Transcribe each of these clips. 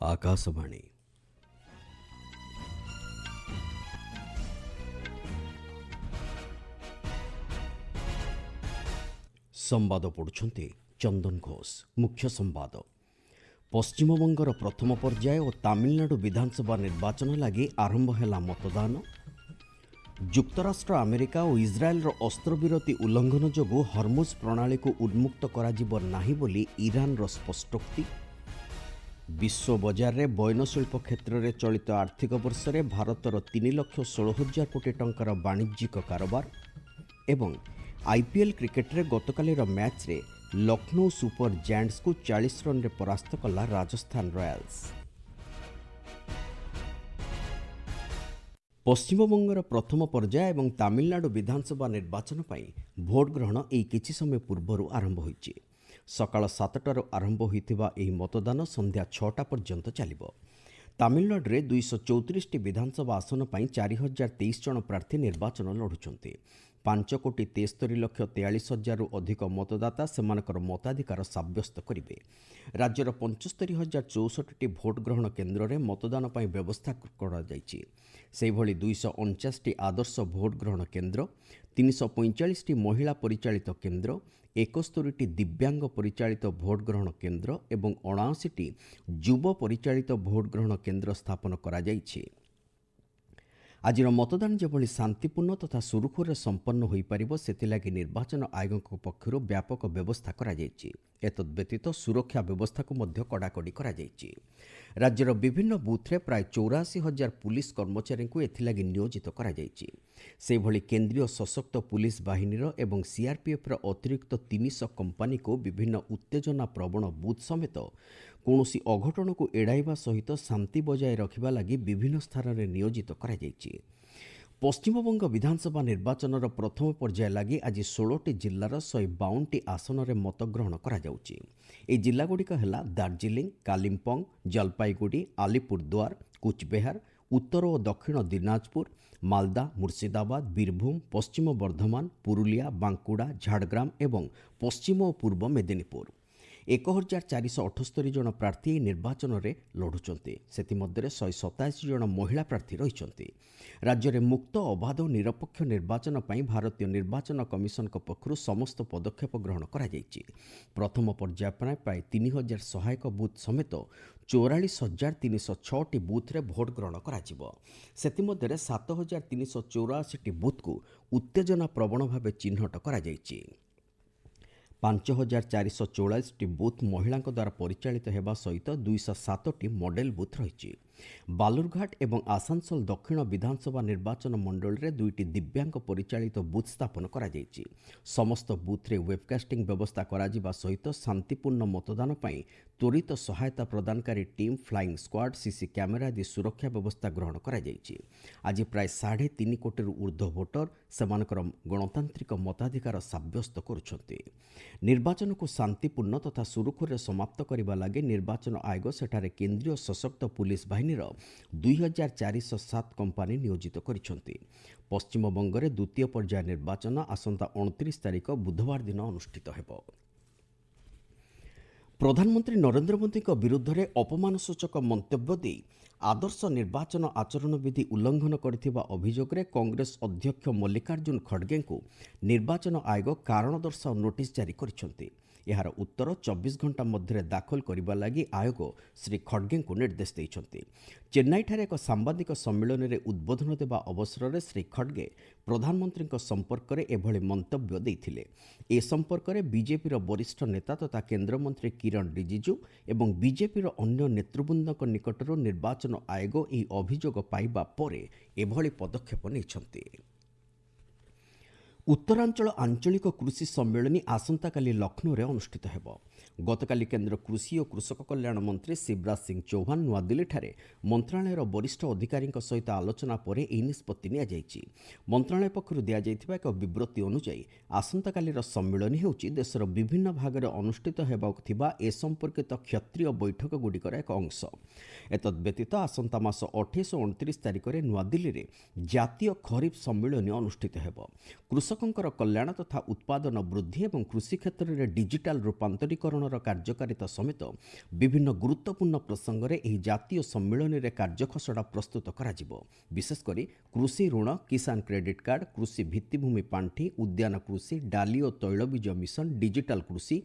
आकाशवाणी संवाद पढ़ुछंती चंदन घोष। मुख्य संवाद पश्चिमबंगर प्रथम पर्याय और तमिलनाडु विधानसभा निर्वाचन लगी आरंभ है मतदान। युक्तराष्ट्र अमेरिका और इस्राएल अस्त्रविरति उल्लंघन जोगु हर्मुज प्रणाली को उन्मुक्त कराजिब नाही बोली ईरान स्पष्टोक्ति। विश्व बजार में बयनशिल्प क्षेत्र में चलित आर्थिक वर्ष में भारतर 3,16,000 कोटी टंकार वाणिज्यिक कारोबार एवं आईपीएल क्रिकेट रे गतकालीर मैच रे लखनऊ सुपर जायंट्स को 40 रन रे परास्त कला राजस्थान रॉयल्स। पश्चिमबंगर प्रथम पर्याय एवं तमिलनाडु विधानसभा निर्वाचन पर भोट ग्रहण एक किछि समय पूर्व आरंभ होइछि। सकाळ 7टार आरंभ होइथिबा एही मतदान संध्या 6टा पर्यंत चलिबो। तमिलनाडु रे 234 विधानसभा आसन पर 4023 जन प्रार्थी निर्वाचन लढुछन्ति। 5,73,43,000 अधिक मतदाता सेमानकर मताधिकार साब्यस्त करिवे। राज्यर 75,064 भोट ग्रहण केन्द्र में मतदान पर व्यवस्था करा जायछि। सेहिभଳି 249 आदर्श भोट ग्रहण केन्द्र, 345 महिला परिचालित केन्द्र, 71 दिव्यांग परिचालित भोट ग्रहण केन्द्र एवं 79 युव परिचालित भोट ग्रहण केन्द्र स्थापन करा जायछि। आज मतदान जेभଳି शांतिपूर्ण तथा सुरुखुरे संपन्न हो पारिबो सेथिलागि निर्वाचन आयोग पक्षर व्यापक व्यवस्था करा जायछि। एतद् व्यतीत सुरक्षा व्यवस्था को मध्य कड़ाकड़ी करा जायछि। राज्यर विभिन्न बूथ रे प्राय 84,000 पुलिस कर्मचारी को एथिलागि नियोजित करा जायछि। सेभଳି केंद्रीय सशक्त पुलिस बाहिनीर एवं सीआरपीएफ र अतिरिक्त 300 कंपनी को विभिन्न उत्तेजना प्रवण बूथ समेत कौनसी अघटन को एड़ाइबा सहित शांति बजाय रखिबा लागि विभिन्न स्थान में नियोजित करा जायछि। पश्चिमबंग विधानसभा निर्वाचन प्रथम पर्याय लगी आज 16टी जिलार 152टी आसन में मतग्रहण करा जाउछि। ए जिलागुड़िक है दार्जिलिंग, कालिम्पोंग, जलपाईगुड़ी, आलिपुरद्वार, कुचबिहार, उत्तर और दक्षिण दिनाजपुर, मालदा, मुर्शिदाबाद, बीरभूम, पश्चिम बर्धमान, पुरुलिया, बांकुड़ा, झाड़ग्राम एवं पश्चिम और पूर्व मेदिनीपुर। 1,478 जन प्रार्थी निर्वाचन में लढुचंती। सेतिमध्यरे 127 जन महिला प्रार्थी रहिचंती। राज्य में मुक्त अबाध और निरपेक्ष निर्वाचन पर भारतीय निर्वाचन कमिशन पक्षरु समस्त पदक्षेप ग्रहण करा जायछि। प्रथम पर्याय प्राय 3,000 सहायक बूथ समेत 44,306 बूथ रे भोट ग्रहण करा जिवो। सेतिमध्यरे 7,384 बूथ को उत्तेजना प्रवण भाव चिन्हट करा जायछि। 5,444 बूथ महिला द्वारा परिचालित होगा सहित 207 मॉडल बूथ रही। बालुरघाट एवं आसानसोल दक्षिण विधानसभा निर्वाचन मंडल में 2टी दिव्यांग परिचालित बूथ स्थापन करा जायछि। समस्त बूथ रे वेबकास्टिंग व्यवस्था करा सहित शांतिपूर्ण मतदान पर त्वरित सहायता प्रदानकारी team, flying squad, CC camera आदि सुरक्षा व्यवस्था ग्रहण करा जायछि। आज प्राय 3.5 कोटी ऊर्ध्व भोटर सेमानकर गणतांत्रिक मताधिकार साब्यस्त करुछन्ति। निर्वाचन को शांतिपूर्ण तथा सुरुखुरे समाप्त करने लगे निर्वाचन आयोग सेठारे केंद्रीय सशक्त पुलिस बाहिनी 2,407 कंपानी नियोजित करिछन्ति। पश्चिम बंगरे द्वितीय पर्याय निर्वाचन आसंता 29 तारिख बुधवार दिन अनुष्ठित हेबो। प्रधानमंत्री नरेंद्र मोदी विरुद्ध में अपमानसूचक मंतव्य दे आदर्श निर्वाचन आचरण विधि उल्लंघन करथिबा अभियोग रे कांग्रेस अध्यक्ष मल्लिकार्जुन खड़गे को निर्वाचन आयोग कारण दर्शाओ नोटिस जारी करिसंति। यार उत्तर 24 घंटा मध्य दाखल करने लगी आयोग श्री खड़गे को निर्देश देइछन्ति। चेन्नई ठारे एक सांबादिक सम्मेलन में उद्बोधन देवा अवसर में श्री खड़गे प्रधानमंत्री संपर्क में एभली मंतव्य देइथिले। ए संपर्क में बीजेपी वरिष्ठ नेता तथा केंद्रमंत्री किरण रिजिजू एवं बीजेपी अन्य नेतृवृंद निकटर निर्वाचन आयोग यह अभियोग पाइबा परे एभली पदक्षेप नेइछन्ति। उत्तरांचल आंचलिक कृषि सम्मेलनी आसंताकाली लखनऊ में अनुष्ठित हेबो। गतकाली केंद्र कृषि और कृषक कल्याण मंत्री शिवराज सिंह चौहान नुआदिल्ली ठारे मंत्रालयर वरिष्ठ अधिकारी सहित आलोचना पर यह निष्पत्ति निया जायछि। मंत्रालय पक्षरु दिया जायथिबा एक विवृत्ति अनुसार आसंताकालीर सम्मेलनी हेउछि देशर विभिन्न भागरे अनुष्ठित हेबाक थिबा ए संपर्कित क्षत्रिय बैठक गुड़िकर एक अंश। एतद् व्यतीत आसंता मास 28 और 29 तारिख में नुआदिल्ली रे जातीय खरीफ सम्मेलनी अनुष्ठित हेबो। कृषकंकर कल्याण तथा उत्पादन वृद्धि एवं कृषि क्षेत्र में डिजिटाल रूपांतरीकरण ଅଧିବେଶନର କାର୍ଯ୍ୟକାରିତା ସମେତ ବିଭିନ୍ନ ଗୁରୁତ୍ୱପୂର୍ଣ୍ଣ ପ୍ରସଙ୍ଗରେ ଏହି ଜାତୀୟ ସମ୍ମିଳନୀରେ କାର୍ଯ୍ୟଖସଡ଼ା ପ୍ରସ୍ତୁତ କରାଯିବ। ବିଶେଷକରି କୃଷି ଋଣ, କିଷାନ କ୍ରେଡିଟ୍ କାର୍ଡ, କୃଷି ଭିତ୍ତିଭୂମି ପାଣ୍ଠି, ଉଦ୍ୟାନ କୃଷି, ଡାଲି ଓ ତୈଳବୀଜ ମିଶନ, ଡିଜିଟାଲ କୃଷି,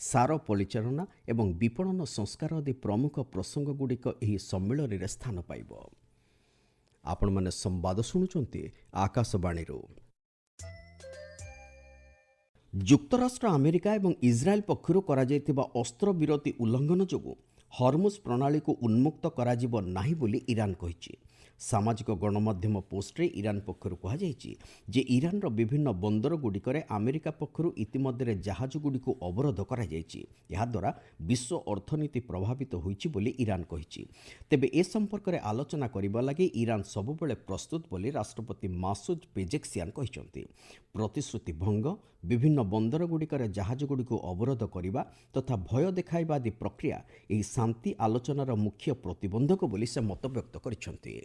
ସାର ପରିଚାଳନା ଏବଂ ବିପଣନ ସଂସ୍କାର ଆଦି ପ୍ରମୁଖ ପ୍ରସଙ୍ଗଗୁଡ଼ିକ ଏହି ସମ୍ମିଳନୀରେ ସ୍ଥାନ ପାଇବ। ଆପଣମାନେ ସମ୍ବାଦ ଶୁଣୁଛନ୍ତି ଆକାଶବାଣୀରୁ। ଯୁକ୍ତରାଷ୍ଟ୍ର ଆମେରିକା ଏବଂ ଇସ୍ରାଏଲ ପକ୍ଷରୁ କରାଯାଇଥିବା ଅସ୍ତ୍ରବିରତି ଉଲ୍ଲଂଘନ ଯୋଗୁଁ ହର୍ମୁଜ ପ୍ରଣାଳୀକୁ ଉନ୍ମୁକ୍ତ କରାଯିବ ନାହିଁ ବୋଲି ଇରାନ କହିଛି। ସାମାଜିକ ଗଣମାଧ୍ୟମ ପୋଷ୍ଟରେ ଇରାନ ପକ୍ଷରୁ କୁହାଯାଇଛି ଯେ ଇରାନର ବିଭିନ୍ନ ବନ୍ଦରଗୁଡ଼ିକରେ ଆମେରିକା ପକ୍ଷରୁ ଇତିମଧ୍ୟରେ ଜାହାଜଗୁଡ଼ିକୁ ଅବରୋଧ କରାଯାଇଛି। ଏହାଦ୍ୱାରା ବିଶ୍ୱ ଅର୍ଥନୀତି ପ୍ରଭାବିତ ହୋଇଛି ବୋଲି ଇରାନ କହିଛି। ତେବେ ଏ ସମ୍ପର୍କରେ ଆଲୋଚନା କରିବା ଲାଗି ଇରାନ ସବୁବେଳେ ପ୍ରସ୍ତୁତ ବୋଲି ରାଷ୍ଟ୍ରପତି ମାସୁଦ ପେଜେକ୍ସିଆନ କହିଛନ୍ତି। ପ୍ରତିଶ୍ରୁତି ଭଙ୍ଗ, ବିଭିନ୍ନ ବନ୍ଦରଗୁଡ଼ିକରେ ଜାହାଜଗୁଡ଼ିକୁ ଅବରୋଧ କରିବା ତଥା ଭୟ ଦେଖାଇବା ଆଦି ପ୍ରକ୍ରିୟା ଏହି ଶାନ୍ତି ଆଲୋଚନାର ମୁଖ୍ୟ ପ୍ରତିବନ୍ଧକ ବୋଲି ସେ ମତବ୍ୟକ୍ତ କରିଛନ୍ତି।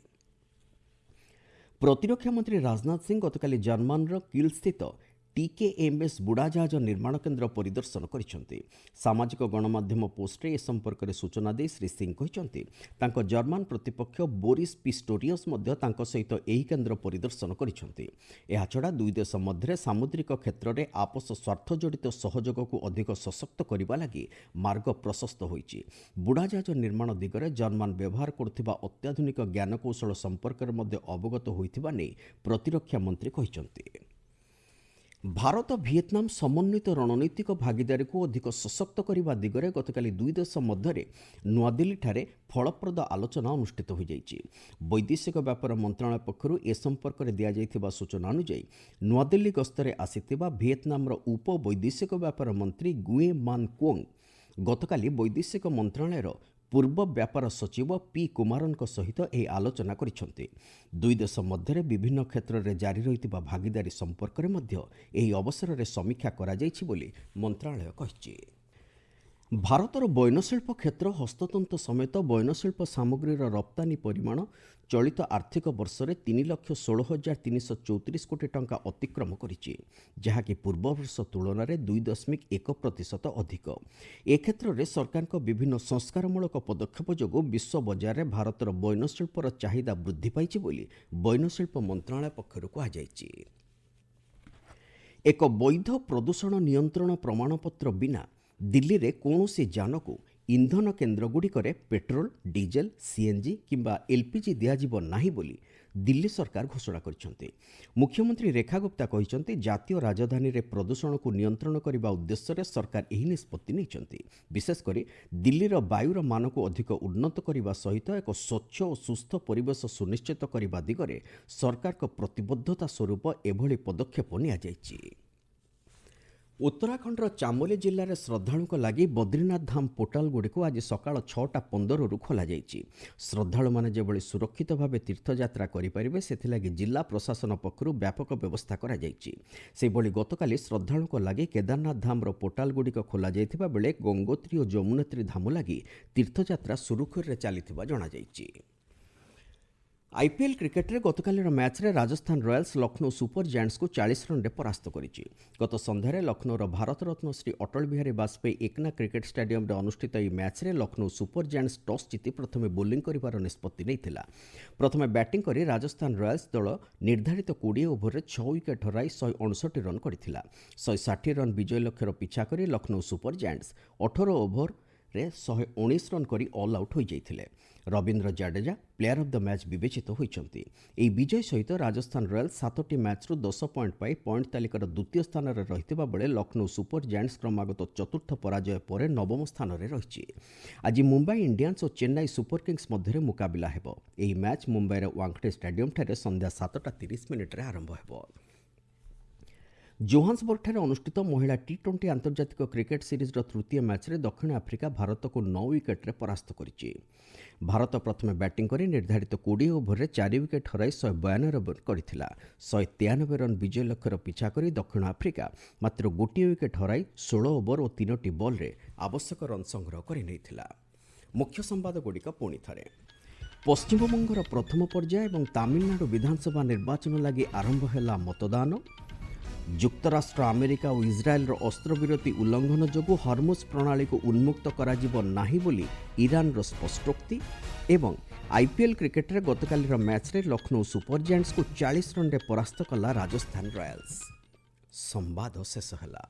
ପ୍ରତିରକ୍ଷା ମନ୍ତ୍ରୀ ରାଜନାଥ ସିଂ ଗତକାଲି ଜର୍ମାନର କିଲ୍ସ୍ଥିତ ଟିକେଏମ୍ଏସ୍ ବୁଡ଼ାଜାହାଜ ନିର୍ମାଣ କେନ୍ଦ୍ର ପରିଦର୍ଶନ କରିଛନ୍ତି। ସାମାଜିକ ଗଣମାଧ୍ୟମ ପୋଷ୍ଟରେ ଏ ସମ୍ପର୍କରେ ସୂଚନା ଦେଇ ଶ୍ରୀ ସିଂ କହିଛନ୍ତି ତାଙ୍କ ଜର୍ମାନ ପ୍ରତିପକ୍ଷ ବୋରିସ୍ ପିଷ୍ଟୋରିୟସ୍ ମଧ୍ୟ ତାଙ୍କ ସହିତ ଏହି କେନ୍ଦ୍ର ପରିଦର୍ଶନ କରିଛନ୍ତି। ଏହାଛଡ଼ା ଦୁଇ ଦେଶ ମଧ୍ୟରେ ସାମୁଦ୍ରିକ କ୍ଷେତ୍ରରେ ଆପୋଷ ସ୍ୱାର୍ଥ ଜଡ଼ିତ ସହଯୋଗକୁ ଅଧିକ ସଶକ୍ତ କରିବା ଲାଗି ମାର୍ଗ ପ୍ରଶସ୍ତ ହୋଇଛି। ବୁଡ଼ାଜାହାଜ ନିର୍ମାଣ ଦିଗରେ ଜର୍ମାନ ବ୍ୟବହାର କରୁଥିବା ଅତ୍ୟାଧୁନିକ ଜ୍ଞାନକୌଶଳ ସମ୍ପର୍କରେ ମଧ୍ୟ ଅବଗତ ହୋଇଥିବା ନେଇ ପ୍ରତିରକ୍ଷା ମନ୍ତ୍ରୀ କହିଛନ୍ତି। ଭାରତ ଭିଏତନାମ ସମନ୍ୱିତ ରଣନୈତିକ ଭାଗିଦାରୀକୁ ଅଧିକ ସଶକ୍ତ କରିବା ଦିଗରେ ଗତକାଲି ଦୁଇ ଦେଶ ମଧ୍ୟରେ ନୂଆଦିଲ୍ଲୀଠାରେ ଫଳପ୍ରଦ ଆଲୋଚନା ଅନୁଷ୍ଠିତ ହୋଇଯାଇଛି। ବୈଦେଶିକ ବ୍ୟାପାର ମନ୍ତ୍ରଣାଳୟ ପକ୍ଷରୁ ଏ ସମ୍ପର୍କରେ ଦିଆଯାଇଥିବା ସୂଚନା ଅନୁଯାୟୀ ନୂଆଦିଲ୍ଲୀ ଗସ୍ତରେ ଆସିଥିବା ଭିଏତନାମର ଉପ ବୈଦେଶିକ ବ୍ୟାପାର ମନ୍ତ୍ରୀ ଗୁଏ ମାନ କ୍ୱୋଙ୍ଗ ଗତକାଲି ବୈଦେଶିକ ମନ୍ତ୍ରଣାଳୟର ପୂର୍ବ ବ୍ୟାପାର ସଚିବ ପି କୁମାରଙ୍କ ସହିତ ଏହି ଆଲୋଚନା କରିଛନ୍ତି। ଦୁଇ ଦେଶ ମଧ୍ୟରେ ବିଭିନ୍ନ କ୍ଷେତ୍ରରେ ଜାରି ରହିଥିବା ଭାଗିଦାରୀ ସମ୍ପର୍କରେ ମଧ୍ୟ ଏହି ଅବସରରେ ସମୀକ୍ଷା କରାଯାଇଛି ବୋଲି ମନ୍ତ୍ରଣାଳୟ କହିଛି। ଭାରତର ବୟନଶିଳ୍ପ କ୍ଷେତ୍ର ହସ୍ତତନ୍ତ ସମେତ ବୟନଶିଳ୍ପ ସାମଗ୍ରୀର ରପ୍ତାନୀ ପରିମାଣ ଚଳିତ ଆର୍ଥିକ ବର୍ଷରେ 3,16,334 କୋଟି ଟଙ୍କା ଅତିକ୍ରମ କରିଛି, ଯାହାକି ପୂର୍ବବର୍ଷ ତୁଳନାରେ 2.1% ଅଧିକ। ଏ କ୍ଷେତ୍ରରେ ସରକାରଙ୍କ ବିଭିନ୍ନ ସଂସ୍କାରମୂଳକ ପଦକ୍ଷେପ ଯୋଗୁଁ ବିଶ୍ୱ ବଜାରରେ ଭାରତର ବୟନଶିଳ୍ପର ଚାହିଦା ବୃଦ୍ଧି ପାଇଛି ବୋଲି ବୟନଶିଳ୍ପ ମନ୍ତ୍ରଣାଳୟ ପକ୍ଷରୁ କୁହାଯାଇଛି। ଏକ ବୈଧ ପ୍ରଦୂଷଣ ନିୟନ୍ତ୍ରଣ ପ୍ରମାଣପତ୍ର ବିନା ଦିଲ୍ଲୀରେ କୌଣସି ଯାନକୁ ଇନ୍ଧନ କେନ୍ଦ୍ରଗୁଡ଼ିକରେ ପେଟ୍ରୋଲ, ଡିଜେଲ, ସିଏନ୍ଜି କିମ୍ବା ଏଲ୍ପିଜି ଦିଆଯିବ ନାହିଁ ବୋଲି ଦିଲ୍ଲୀ ସରକାର ଘୋଷଣା କରିଛନ୍ତି। ମୁଖ୍ୟମନ୍ତ୍ରୀ ରେଖା ଗୁପ୍ତା କହିଛନ୍ତି ଜାତୀୟ ରାଜଧାନୀରେ ପ୍ରଦୂଷଣକୁ ନିୟନ୍ତ୍ରଣ କରିବା ଉଦ୍ଦେଶ୍ୟରେ ସରକାର ଏହି ନିଷ୍ପତ୍ତି ନେଇଛନ୍ତି। ବିଶେଷକରି ଦିଲ୍ଲୀର ବାୟୁର ମାନକୁ ଅଧିକ ଉନ୍ନତ କରିବା ସହିତ ଏକ ସ୍ୱଚ୍ଛ ଓ ସୁସ୍ଥ ପରିବେଶ ସୁନିଶ୍ଚିତ କରିବା ଦିଗରେ ସରକାରଙ୍କ ପ୍ରତିବଦ୍ଧତା ସ୍ୱରୂପ ଏଭଳି ପଦକ୍ଷେପ ନିଆଯାଇଛି। ଉତ୍ତରାଖଣ୍ଡର ଚାମୋଲି ଜିଲ୍ଲାରେ ଶ୍ରଦ୍ଧାଳୁଙ୍କ ଲାଗି ବଦ୍ରିନାଥ ଧାମ ପୋର୍ଟାଲଗୁଡ଼ିକୁ ଆଜି ସକାଳ 6:15ରୁ ଖୋଲାଯାଇଛି। ଶ୍ରଦ୍ଧାଳୁମାନେ ଯେଭଳି ସୁରକ୍ଷିତ ଭାବେ ତୀର୍ଥଯାତ୍ରା କରିପାରିବେ ସେଥିଲାଗି ଜିଲ୍ଲା ପ୍ରଶାସନ ପକ୍ଷରୁ ବ୍ୟାପକ ବ୍ୟବସ୍ଥା କରାଯାଇଛି। ସେହିଭଳି ଗତକାଲି ଶ୍ରଦ୍ଧାଳୁଙ୍କ ଲାଗି କେଦାରନାଥ ଧାମର ପୋର୍ଟାଲଗୁଡ଼ିକ ଖୋଲାଯାଇଥିବା ବେଳେ ଗଙ୍ଗୋତ୍ରୀ ଓ ଯମୁନୋତ୍ରୀ ଧାମ ଲାଗି ତୀର୍ଥଯାତ୍ରା ସୁରୁଖୁରୁରେ ଚାଲିଥିବା ଜଣାଯାଇଛି। ଆଇପିଏଲ୍ କ୍ରିକେଟରେ ଗତକାଲିର ମ୍ୟାଚ୍ରେ ରାଜସ୍ଥାନ ରୟାଲ୍ସ ଲକ୍ଷ୍ନୌ ସୁପର ଜାୟାଣ୍ଟସକୁ 40 ରନ୍ରେ ପରାସ୍ତ କରିଛି। ଗତ ସନ୍ଧ୍ୟାରେ ଲକ୍ଷ୍ନୌର ଭାରତରତ୍ନ ଶ୍ରୀ ଅଟଳ ବିହାରୀ ବାଜପେୟୀ ଏକନା କ୍ରିକେଟ ଷ୍ଟାଡିୟମରେ ଅନୁଷ୍ଠିତ ଏହି ମ୍ୟାଚ୍ରେ ଲକ୍ଷ୍ନୌ ସୁପର ଜାୟାଣ୍ଟସ ଟସ୍ ଜିତି ପ୍ରଥମେ ବୋଲିଂ କରିବାର ନିଷ୍ପତ୍ତି ନେଇଥିଲା। ପ୍ରଥମେ ବ୍ୟାଟିଂ କରି ରାଜସ୍ଥାନ ରୟାଲ୍ସ ଦଳ ନିର୍ଦ୍ଧାରିତ 20 ଓଭରରେ 6 ୱିକେଟ୍ ହରାଇ 159 ରନ୍ କରିଥିଲା। 160 ରନ୍ ବିଜୟ ଲକ୍ଷ୍ୟର ପିଛା କରି ଲକ୍ଷ୍ନୌ ସୁପର ଜାୟାଣ୍ଟସ 18 ଓଭରରେ 119 ରନ୍ କରି ଅଲ୍ ଆଉଟ୍ ହୋଇଯାଇଥିଲେ। Ravindra Jadeja player of the match ବିବେଚିତ ହୋଇଛନ୍ତି। ଏହି ବିଜୟ ସହିତ ରାଜସ୍ଥାନ ରୟାଲ୍ସ 7ଟି ମ୍ୟାଚ୍ରୁ 10 ପଏଣ୍ଟ ପାଇ ପଏଣ୍ଟ ତାଲିକାର ଦ୍ୱିତୀୟ ସ୍ଥାନରେ ରହିଥିବା ବେଳେ ଲକ୍ଷ୍ନୌ ସୁପର ଜାୟାଣ୍ଟସ କ୍ରମାଗତ ଚତୁର୍ଥ ପରାଜୟ ପରେ ନବମ ସ୍ଥାନରେ ରହିଛି। ଆଜି ମୁମ୍ବାଇ ଇଣ୍ଡିଆନ୍ସ ଓ ଚେନ୍ନାଇ ସୁପର କିଙ୍ଗସ୍ ମଧ୍ୟରେ ମୁକାବିଲା ହେବ। ଏହି ମ୍ୟାଚ୍ ମୁମ୍ବାଇର ୱାଙ୍ଗଡେ ଷ୍ଟାଡିୟମଠାରେ ସନ୍ଧ୍ୟା 7:30ରେ ଆରମ୍ଭ ହେବ। ଜୋହାନ୍ସବର୍ଗଠାରେ ଅନୁଷ୍ଠିତ ମହିଳା ଟି20 ଆନ୍ତର୍ଜାତିକ କ୍ରିକେଟ ସିରିଜ୍ର ତୃତୀୟ ମ୍ୟାଚ୍ରେ ଦକ୍ଷିଣ ଆଫ୍ରିକା ଭାରତକୁ 9 ୱିକେଟ୍ରେ ପରାସ୍ତ କରିଛି। ଭାରତ ପ୍ରଥମେ ବ୍ୟାଟିଂ କରି ନିର୍ଦ୍ଧାରିତ 20 ଓଭରରେ 4 ୱିକେଟ୍ ହରାଇ 192 ରନ୍ କରିଥିଲା। 193 ରନ୍ ବିଜୟ ଲକ୍ଷ୍ୟର ପିଛା କରି ଦକ୍ଷିଣ ଆଫ୍ରିକା ମାତ୍ର ଗୋଟିଏ ୱିକେଟ୍ ହରାଇ 16 ଓଭର ଓ 3ଟି ବଲ୍ରେ ଆବଶ୍ୟକ ରନ୍ ସଂଗ୍ରହ କରିନେଇଥିଲା। ମୁଖ୍ୟ ସମ୍ବାଦଗୁଡ଼ିକ ପୁଣି ଥରେ। ପଶ୍ଚିମବଙ୍ଗର ପ୍ରଥମ ପର୍ଯ୍ୟାୟ ଏବଂ ତାମିଲନାଡୁ ବିଧାନସଭା ନିର୍ବାଚନ ଲାଗି ଆରମ୍ଭ ହେଲା ମତଦାନ। ଯୁକ୍ତରାଷ୍ଟ୍ର ଆମେରିକା ଓ ଇସ୍ରାଏଲର ଅସ୍ତ୍ରବିରତି ଉଲ୍ଲଂଘନ ଯୋଗୁଁ ହର୍ମୁଜ୍ ପ୍ରଣାଳୀକୁ ଉନ୍ମୁକ୍ତ କରାଯିବ ନାହିଁ ବୋଲି ଇରାନର ସ୍ପଷ୍ଟୋକ୍ତି ଏବଂ ଆଇପିଏଲ୍ କ୍ରିକେଟରେ ଗତକାଲିର ମ୍ୟାଚ୍ରେ ଲକ୍ଷ୍ନୌ ସୁପର ଜାୟାଣ୍ଟସକୁ 40 ରନ୍ରେ ପରାସ୍ତ କଲା ରାଜସ୍ଥାନ ରୟାଲ୍ସ। ସମ୍ବାଦ ଶେଷ ହେଲା।